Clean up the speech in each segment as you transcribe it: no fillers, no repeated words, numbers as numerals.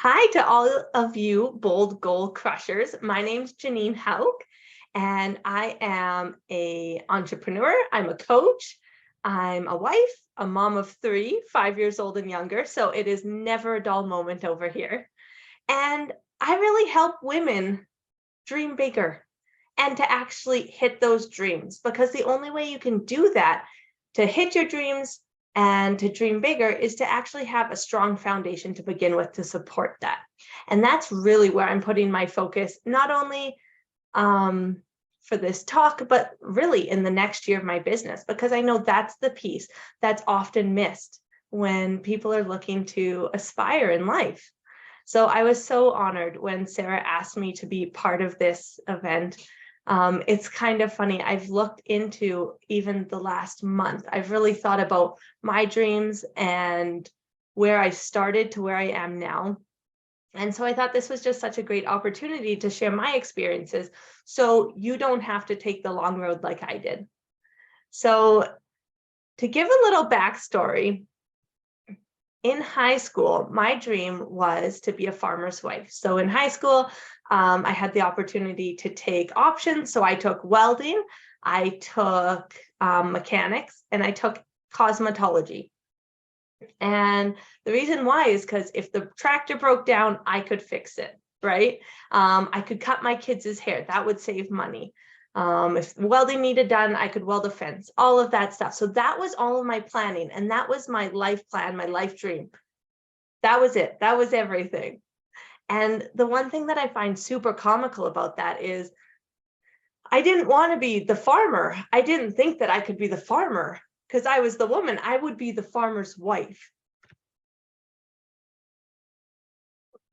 Hi to all of you bold goal crushers. My name's Jeanine Hauck, and I am an entrepreneur. I'm a coach. I'm a wife, a mom of three, 5 years old and younger. So it is never a dull moment over here. And I really help women dream bigger and to actually hit those dreams, because the only way you can do that to hit your dreams and to dream bigger is to actually have a strong foundation to begin with to support that. And that's really where I'm putting my focus, not only for this talk, but really in the next year of my business, because I know that's the piece that's often missed when people are looking to aspire in life. So I was so honored when Sarah asked me to be part of this event. It's kind of funny. I've looked into even the last month. I've really thought about my dreams and where I started to where I am now. And so I thought this was just such a great opportunity to share my experiences, so you don't have to take the long road like I did. So to give a little backstory, in high school, my dream was to be a farmer's wife. So in high school, I had the opportunity to take options. So I took welding, I took mechanics, and I took cosmetology. And the reason why is because if the tractor broke down, I could fix it, right? I could cut my kids' hair. That would save money. If welding needed done, I could weld a fence, all of that stuff. So that was all of my planning. And that was my life plan, my life dream. That was it. That was everything. And the one thing that I find super comical about that is I didn't want to be the farmer. I didn't think that I could be the farmer because I was the woman. I would be the farmer's wife.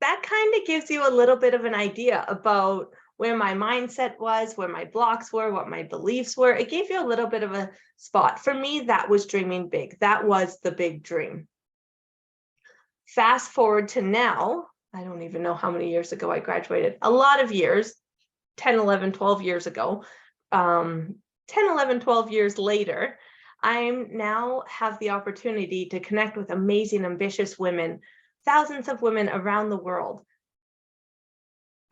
That kind of gives you a little bit of an idea about where my mindset was, where my blocks were, what my beliefs were. It gave you a little bit of a spot. For me, that was dreaming big. That was the big dream. Fast forward to now, I don't even know how many years ago I graduated. A lot of years, 10, 11, 12 years ago, 10, 11, 12 years later, I now have the opportunity to connect with amazing, ambitious women, thousands of women around the world.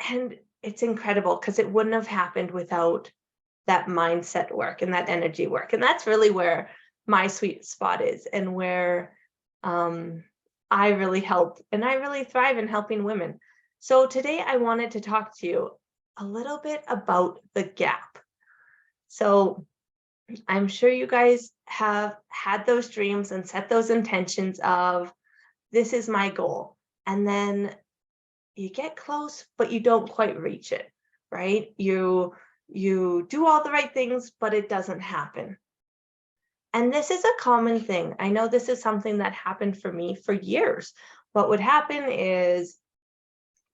And it's incredible because it wouldn't have happened without that mindset work and that energy work. And that's really where my sweet spot is, and where I really help, and I really thrive in helping women. So today I wanted to talk to you a little bit about the gap. So I'm sure you guys have had those dreams and set those intentions of, this is my goal. And then you get close, but you don't quite reach it, right? You do all the right things, but it doesn't happen. And this is a common thing. I know this is something that happened for me for years. What would happen is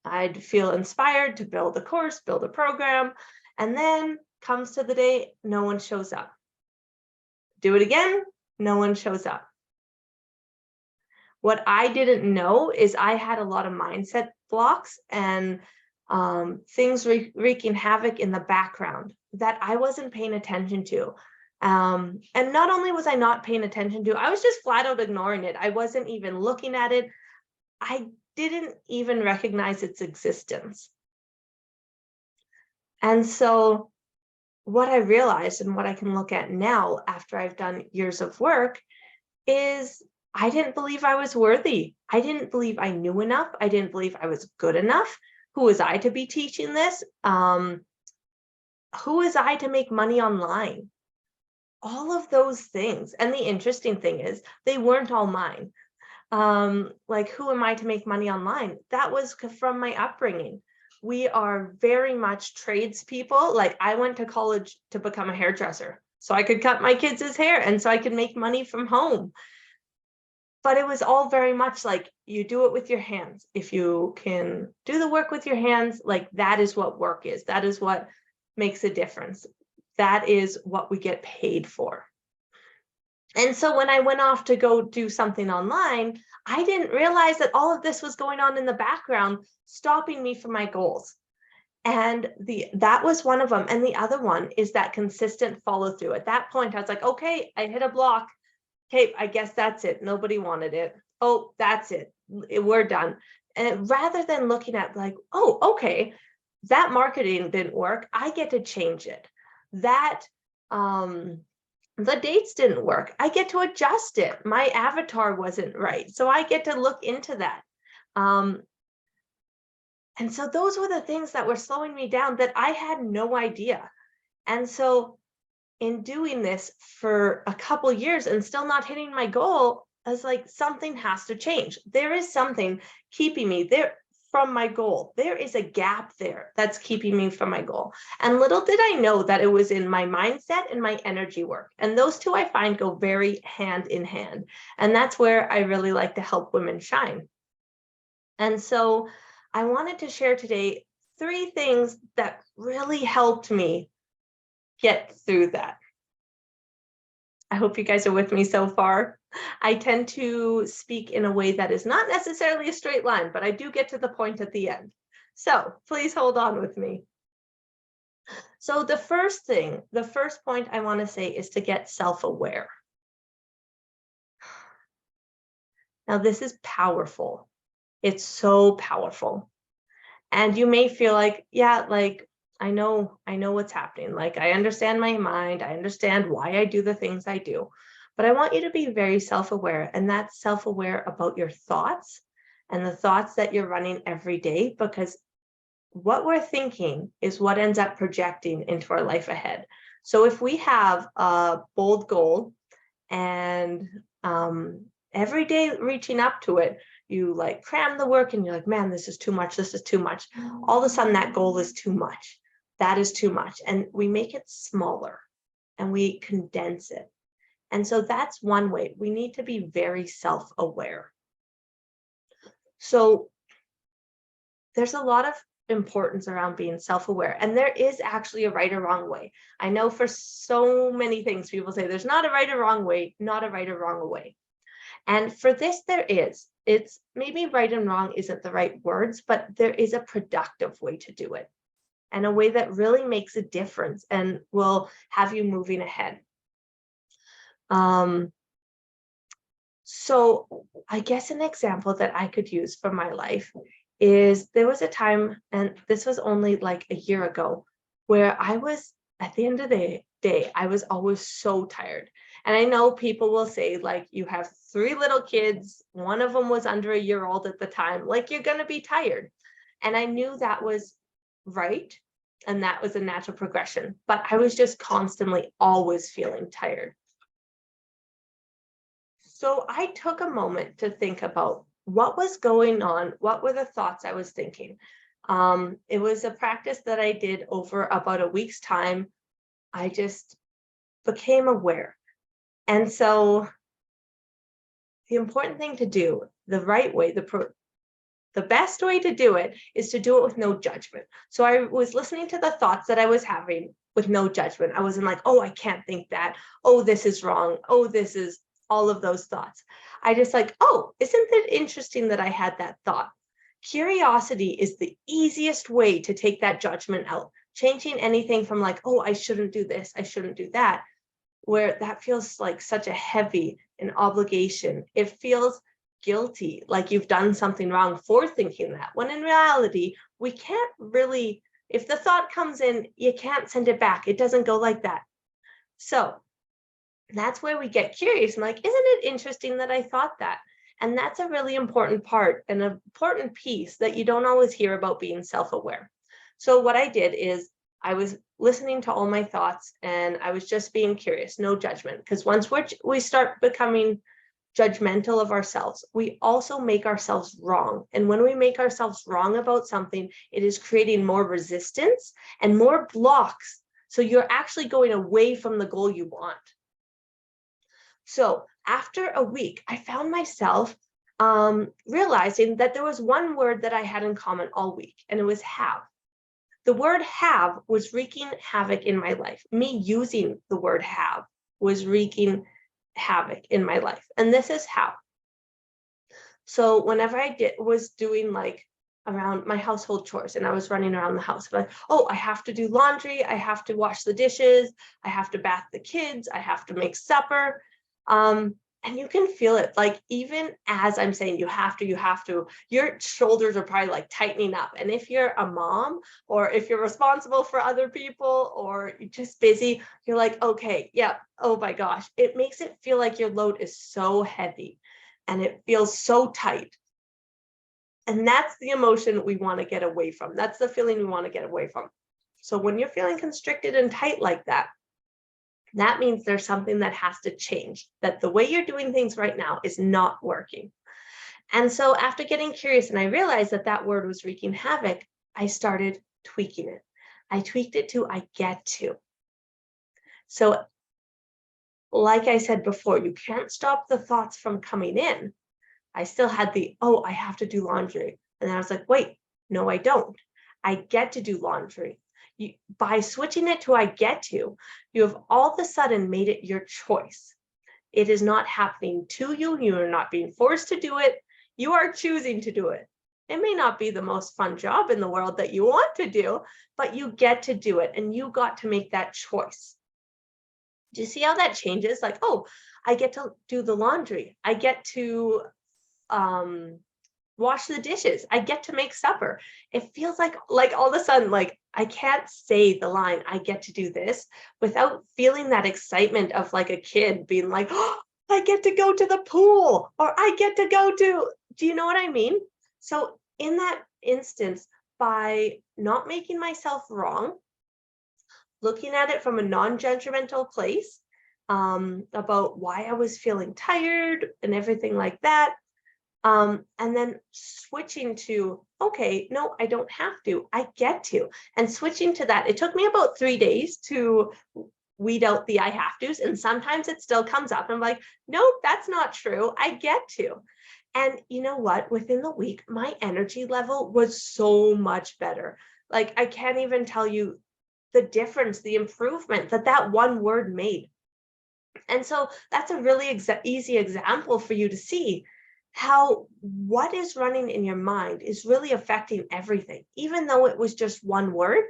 I'd feel inspired to build a course, build a program, and then comes to the day, no one shows up. Do it again, no one shows up. What I didn't know is I had a lot of mindset blocks and things wreaking havoc in the background that I wasn't paying attention to. And not only was I not paying attention to, I was just flat out ignoring it. I wasn't even looking at it. I didn't even recognize its existence. And so what I realized, and what I can look at now after I've done years of work, is I didn't believe I was worthy. I didn't believe I knew enough. I didn't believe I was good enough. Who was I to be teaching this? Who was I to make money online? All of those things. And the interesting thing is they weren't all mine. Like, who am I to make money online? That was from my upbringing. We are very much tradespeople. Like, I went to college to become a hairdresser so I could cut my kids' hair and so I could make money from home. But it was all very much like, you do it with your hands. If you can do the work with your hands, like, that is what work is. That is what makes a difference. That is what we get paid for. And so when I went off to go do something online, I didn't realize that all of this was going on in the background, stopping me from my goals. And that was one of them. And the other one is that consistent follow through. At that point, I was like, okay, I hit a block. Okay, I guess that's it. Nobody wanted it. oh, that's it, we're done. And rather than looking at like, oh, okay, that marketing didn't work, I get to change it. That the dates didn't work, I get to adjust it. My avatar wasn't right, so I get to look into that. And so those were the things that were slowing me down that I had no idea. And so in doing this for a couple years and still not hitting my goal, I was like, something has to change. There is something keeping me there from my goal. There is a gap there that's keeping me from my goal. And little did I know that it was in my mindset and my energy work. And those two I find go very hand in hand. And that's where I really like to help women shine. And so I wanted to share today 3 things that really helped me get through that. I hope you guys are with me so far. I tend to speak in a way that is not necessarily a straight line, but I do get to the point at the end. So please hold on with me. So the first point I want to say is to get self-aware. Now, this is powerful. It's so powerful. And you may feel like, yeah, like, I know what's happening. Like, I understand my mind. I understand why I do the things I do. But I want you to be very self-aware, and that's self-aware about your thoughts and the thoughts that you're running every day, because what we're thinking is what ends up projecting into our life ahead. So if we have a bold goal and every day reaching up to it, you like cram the work and you're like, man, this is too much. This is too much. All of a sudden that goal is too much. That is too much. And we make it smaller and we condense it. And so that's one way. We need to be very self-aware. So there's a lot of importance around being self-aware, and there is actually a right or wrong way. I know for so many things people say there's not a right or wrong way, not a right or wrong way. And for this, there is. It's maybe right and wrong isn't the right words, but there is a productive way to do it, and a way that really makes a difference and will have you moving ahead. So I guess an example that I could use from my life is there was a time, and this was only like a year ago, where I was at the end of the day, I was always so tired. And I know people will say, like, you have 3 little kids, one of them was under a year old at the time, like, you're going to be tired. And I knew that was right. And that was a natural progression. But I was just constantly always feeling tired. So I took a moment to think about what was going on, what were the thoughts I was thinking. It was a practice that I did over about a week's time. I just became aware. And so the important thing to do, the right way, the best way to do it is to do it with no judgment. So I was listening to the thoughts that I was having with no judgment. I wasn't like, oh, I can't think that. Oh, this is wrong. Oh, this is all of those thoughts. I just like, oh, isn't it interesting that I had that thought? Curiosity is the easiest way to take that judgment out. Changing anything from like, oh, I shouldn't do this, I shouldn't do that, where that feels like such a heavy an obligation. It feels guilty, like you've done something wrong for thinking that, when in reality, we can't really, if the thought comes in, you can't send it back. It doesn't go like that. So that's where we get curious and like, isn't it interesting that I thought that? And that's a really important part, an important piece that you don't always hear about being self-aware. So what I did is I was listening to all my thoughts and I was just being curious, no judgment. Because once we start becoming judgmental of ourselves, we also make ourselves wrong. And when we make ourselves wrong about something, it is creating more resistance and more blocks. So you're actually going away from the goal you want. So after a week, I found myself realizing that there was one word that I had in common all week, and it was have. The word have was wreaking havoc in my life. Me using the word have was wreaking havoc in my life. And this is how. So whenever I was doing like around my household chores and I was running around the house, like, oh, I have to do laundry, I have to wash the dishes, I have to bath the kids, I have to make supper. And you can feel it, like, even as I'm saying, you have to, your shoulders are probably like tightening up. And if you're a mom, or if you're responsible for other people, or you're just busy, you're like, okay, yeah, oh my gosh, it makes it feel like your load is so heavy and it feels so tight. And that's the emotion we want to get away from. That's the feeling we want to get away from. So when you're feeling constricted and tight like that, that means there's something that has to change, that the way you're doing things right now is not working. And so after getting curious and I realized that that word was wreaking havoc, I started tweaking it. I tweaked it to I get to. So like I said before, you can't stop the thoughts from coming in. I still had the, oh, I have to do laundry. And I was like, wait, no, I don't. I get to do laundry. By switching it to I get to, you have all of a sudden made it your choice. It is not happening to you. You are not being forced to do it. You are choosing to do it. It may not be the most fun job in the world that you want to do, but you get to do it and you got to make that choice. Do you see how that changes? Like, oh, I get to do the laundry. I get to wash the dishes. I get to make supper. It feels like all of a sudden, like I can't say the line, I get to do this without feeling that excitement of like a kid being like, oh, I get to go to the pool, or I get to go to, do you know what I mean? So in that instance, by not making myself wrong, looking at it from a non-judgmental place, about why I was feeling tired and everything like that, and then switching to, okay, no, I don't have to, I get to. And switching to that, it took me about 3 days to weed out the I have to's. And sometimes it still comes up. I'm like, no, that's not true. I get to. And you know what? Within the week, my energy level was so much better. Like, I can't even tell you the difference, the improvement that that one word made. And so that's a really easy example for you to see how what is running in your mind is really affecting everything. Even though it was just one word,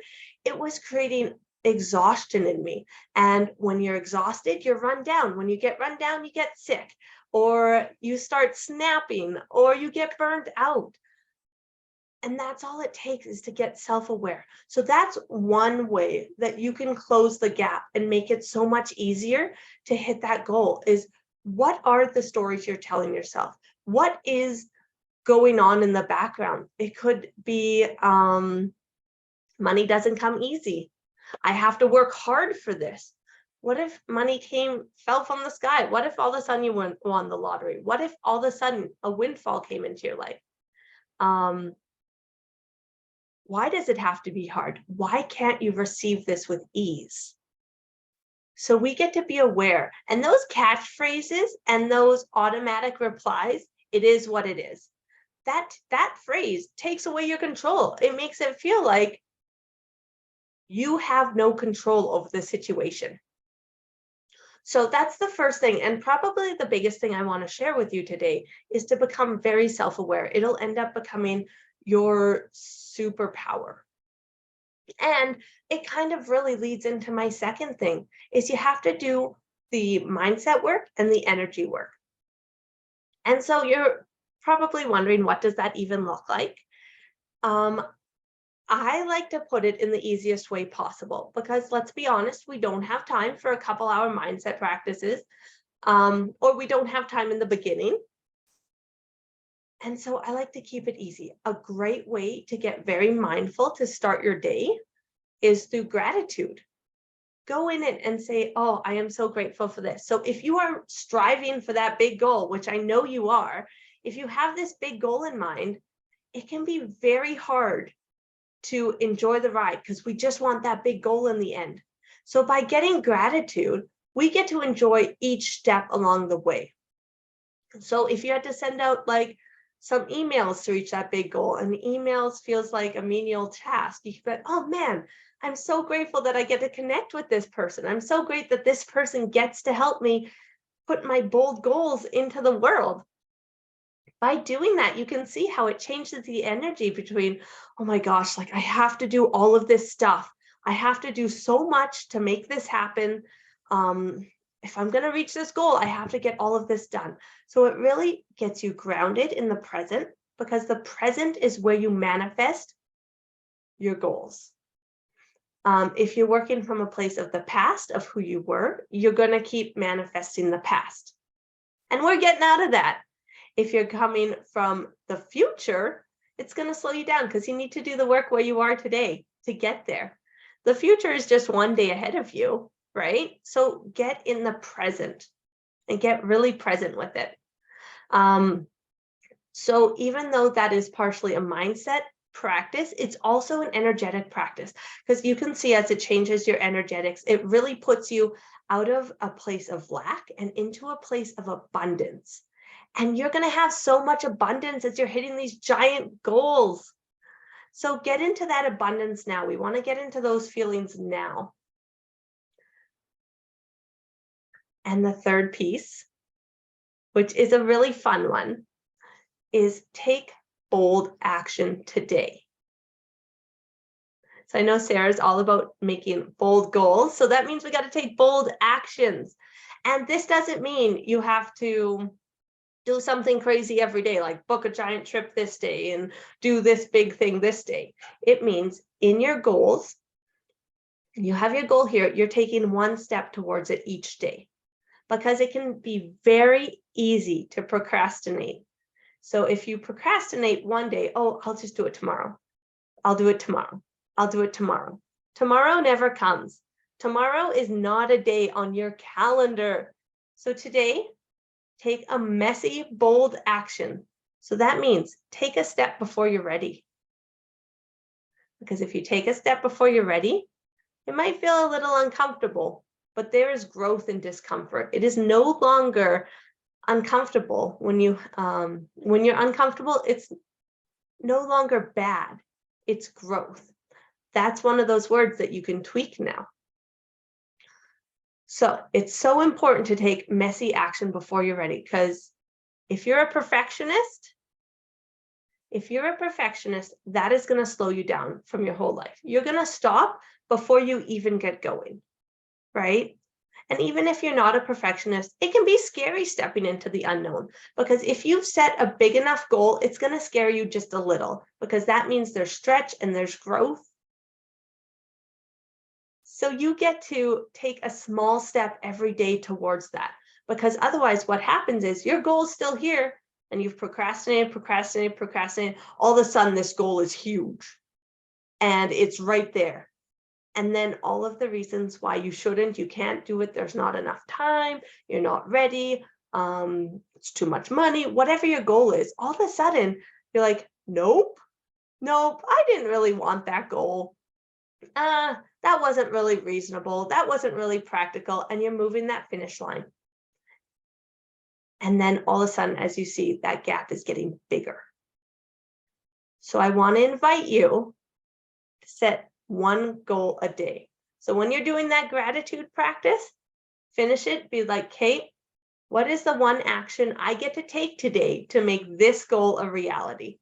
it was creating exhaustion in me. And when you're exhausted, you're run down. When you get run down, you get sick, or you start snapping, or you get burned out. And that's all it takes, is to get self-aware. So that's one way that you can close the gap and make it so much easier to hit that goal, is what are the stories you're telling yourself? What is going on in the background? It could be money doesn't come easy. I have to work hard for this. What if money fell from the sky? What if all of a sudden you won the lottery? What if all of a sudden a windfall came into your life? Why does it have to be hard? Why can't you receive this with ease? So we get to be aware. And those catchphrases and those automatic replies, it is what it is. That phrase takes away your control. It makes it feel like you have no control over the situation. So that's the first thing. And probably the biggest thing I want to share with you today is to become very self-aware. It'll end up becoming your superpower. And it kind of really leads into my second thing, is you have to do the mindset work and the energy work. And so you're probably wondering, what does that even look like? I like to put it in the easiest way possible, because let's be honest, we don't have time for a couple hour mindset practices, or we don't have time in the beginning. And so I like to keep it easy. A great way to get very mindful to start your day is through gratitude. Go in it and say, oh, I am so grateful for this. So if you are striving for that big goal, which I know you are, if you have this big goal in mind, it can be very hard to enjoy the ride, because we just want that big goal in the end. So by getting gratitude, we get to enjoy each step along the way. So if you had to send out like some emails to reach that big goal, and emails feels like a menial task, you could be, oh man, I'm so grateful that I get to connect with this person. I'm so great that this person gets to help me put my bold goals into the world. By doing that, you can see how it changes the energy between, oh my gosh, like I have to do all of this stuff. I have to do so much to make this happen. if I'm going to reach this goal, I have to get all of this done. So it really gets you grounded in the present, because the present is where you manifest your goals. If you're working from a place of the past, of who you were, you're going to keep manifesting the past. And we're getting out of that. If you're coming from the future, it's going to slow you down because you need to do the work where you are today to get there. The future is just one day ahead of you, right? So get in the present and get really present with it. So even though that is partially a mindset practice, it's also an energetic practice, because you can see as it changes your energetics, it really puts you out of a place of lack and into a place of abundance. And you're going to have so much abundance as you're hitting these giant goals. So get into that abundance now. We want to get into those feelings now. And the third piece, which is a really fun one, is take bold action today. So I know Sarah's all about making bold goals. So that means we got to take bold actions. And this doesn't mean you have to do something crazy every day, like book a giant trip this day and do this big thing this day. It means in your goals, you have your goal here, you're taking one step towards it each day, because it can be very easy to procrastinate. So if you procrastinate one day, oh, I'll just do it tomorrow. I'll do it tomorrow. I'll do it tomorrow. Tomorrow never comes. Tomorrow is not a day on your calendar. So today, take a messy, bold action. So that means take a step before you're ready. Because if you take a step before you're ready, it might feel a little uncomfortable, but there is growth in discomfort. It is no longer uncomfortable when you're uncomfortable. It's no longer bad. It's growth. That's one of those words that you can tweak now. So it's so important to take messy action before you're ready, because if you're a perfectionist, that is going to slow you down from your whole life. You're going to stop before you even get going, right? And even if you're not a perfectionist, it can be scary stepping into the unknown, because if you've set a big enough goal, it's going to scare you just a little, because that means there's stretch and there's growth. So you get to take a small step every day towards that, because otherwise what happens is your goal is still here and you've procrastinated. All of a sudden this goal is huge and it's right there. And then all of the reasons why you shouldn't, you can't do it, there's not enough time, you're not ready, it's too much money, whatever your goal is, all of a sudden you're like, nope, I didn't really want that goal. That wasn't really reasonable. That wasn't really practical. And you're moving that finish line. And then all of a sudden, as you see, that gap is getting bigger. So I want to invite you to set one goal a day. So when you're doing that gratitude practice, finish it, be like, Kate, what is the one action I get to take today to make this goal a reality?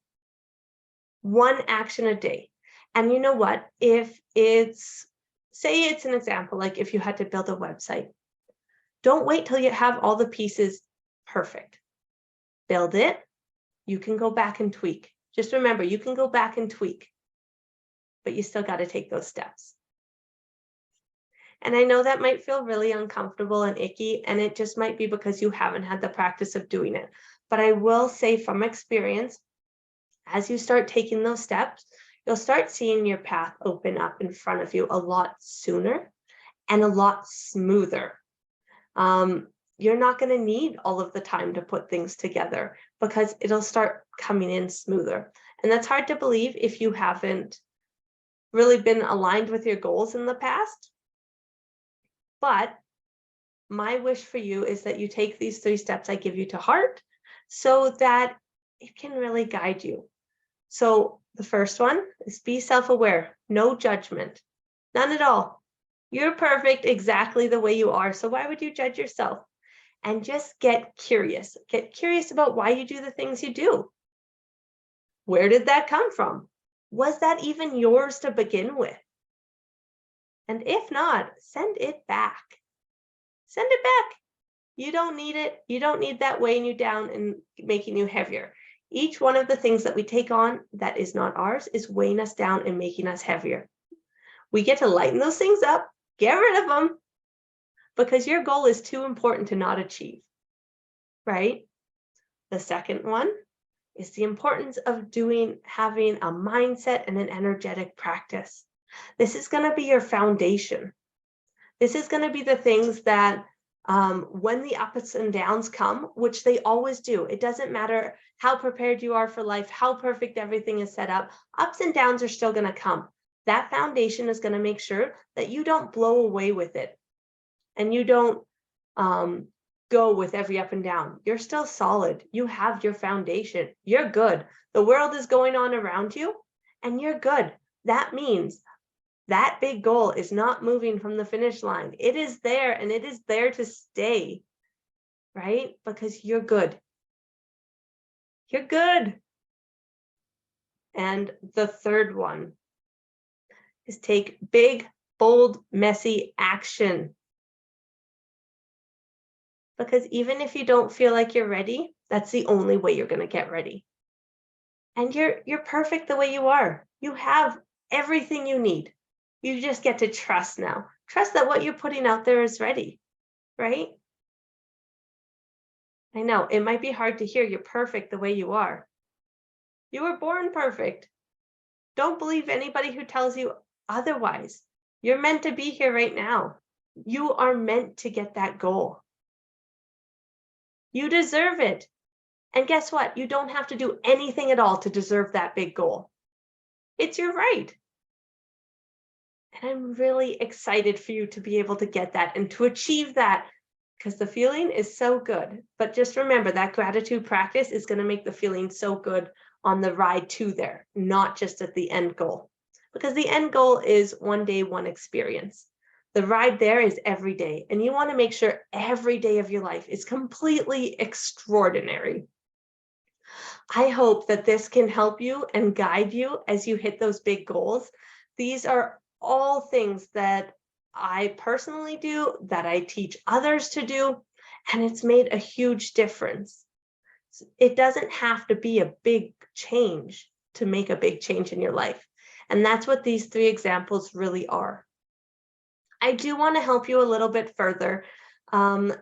One action a day. And you know what? If it's, say it's an example, like if you had to build a website, don't wait till you have all the pieces perfect. Build it. You can go back and tweak. Just remember, you can go back and tweak, but you still got to take those steps. And I know that might feel really uncomfortable and icky, and it just might be because you haven't had the practice of doing it. But I will say from experience, as you start taking those steps, you'll start seeing your path open up in front of you a lot sooner and a lot smoother. You're not going to need all of the time to put things together, because it'll start coming in smoother. And that's hard to believe if you haven't really been aligned with your goals in the past. But my wish for you is that you take these 3 steps I give you to heart, so that it can really guide you. So the first one is be self-aware, no judgment, none at all. You're perfect exactly the way you are. So why would you judge yourself? And just get curious. Get curious about why you do the things you do. Where did that come from? Was that even yours to begin with? And if not, send it back. Send it back. You don't need it. You don't need that weighing you down and making you heavier. Each one of the things that we take on that is not ours is weighing us down and making us heavier. We get to lighten those things up, get rid of them, because your goal is too important to not achieve, right? The second one is the importance of having a mindset and an energetic practice. This is going to be your foundation. This is going to be the things that when the ups and downs come, which they always do, it doesn't matter how prepared you are for life, how perfect everything is set up, ups and downs are still going to come. That foundation is going to make sure that you don't blow away with it and you don't go with every up and down. You're still solid. You have your foundation. You're good. The world is going on around you and you're good. That means that big goal is not moving from the finish line. It is there and it is there to stay, right? Because you're good. You're good. And the third one is take big, bold, messy action. Because even if you don't feel like you're ready, that's the only way you're going to get ready. And you're perfect the way you are. You have everything you need. You just get to trust now. Trust that what you're putting out there is ready, right? I know it might be hard to hear you're perfect the way you are. You were born perfect. Don't believe anybody who tells you otherwise. You're meant to be here right now. You are meant to get that goal. You deserve it. And guess what? You don't have to do anything at all to deserve that big goal. It's your right. And I'm really excited for you to be able to get that and to achieve that because the feeling is so good. But just remember that gratitude practice is going to make the feeling so good on the ride to there, not just at the end goal. Because the end goal is one day, one experience. The ride there is every day. And you want to make sure every day of your life is completely extraordinary. I hope that this can help you and guide you as you hit those big goals. These are all things that I personally do, that I teach others to do, and it's made a huge difference. It doesn't have to be a big change to make a big change in your life. And that's what these 3 examples really are. I do want to help you a little bit further.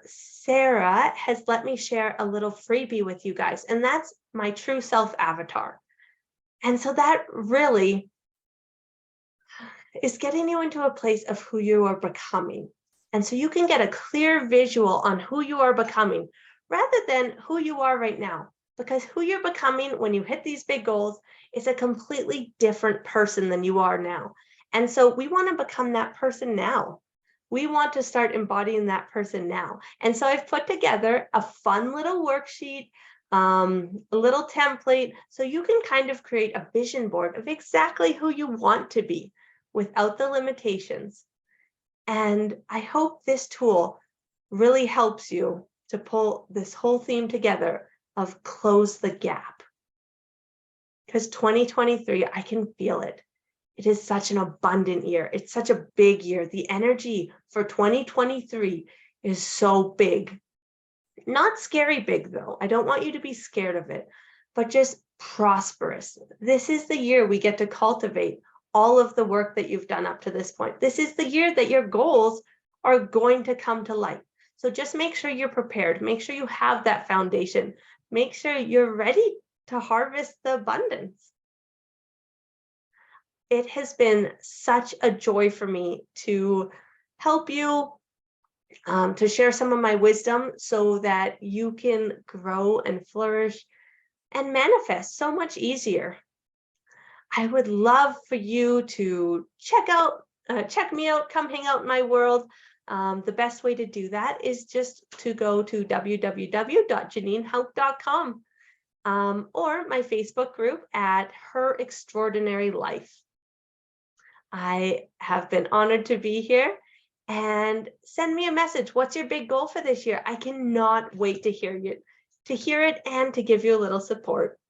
Sarah has let me share a little freebie with you guys, and that's my true self avatar. And so that really is getting you into a place of who you are becoming. And so you can get a clear visual on who you are becoming rather than who you are right now. Because who you're becoming when you hit these big goals is a completely different person than you are now. And so we want to become that person now. We want to start embodying that person now. And so I've put together a fun little worksheet, a little template, so you can kind of create a vision board of exactly who you want to be without the limitations. And I hope this tool really helps you to pull this whole theme together of close the gap. Because 2023, I can feel it. It is such an abundant year. It's such a big year. The energy for 2023 is so big. Not scary big, though. I don't want you to be scared of it, but just prosperous. This is the year we get to cultivate all of the work that you've done up to this point. This is the year that your goals are going to come to light. So just make sure you're prepared. Make sure you have that foundation. Make sure you're ready to harvest the abundance. It has been such a joy for me to help you, to share some of my wisdom so that you can grow and flourish and manifest so much easier. I would love for you to check me out, come hang out in my world. The best way to do that is just to go to www.JanineHauck.com or my Facebook group at Her Extraordinary Life. I have been honored to be here, and send me a message. What's your big goal for this year? I cannot wait to hear it and to give you a little support.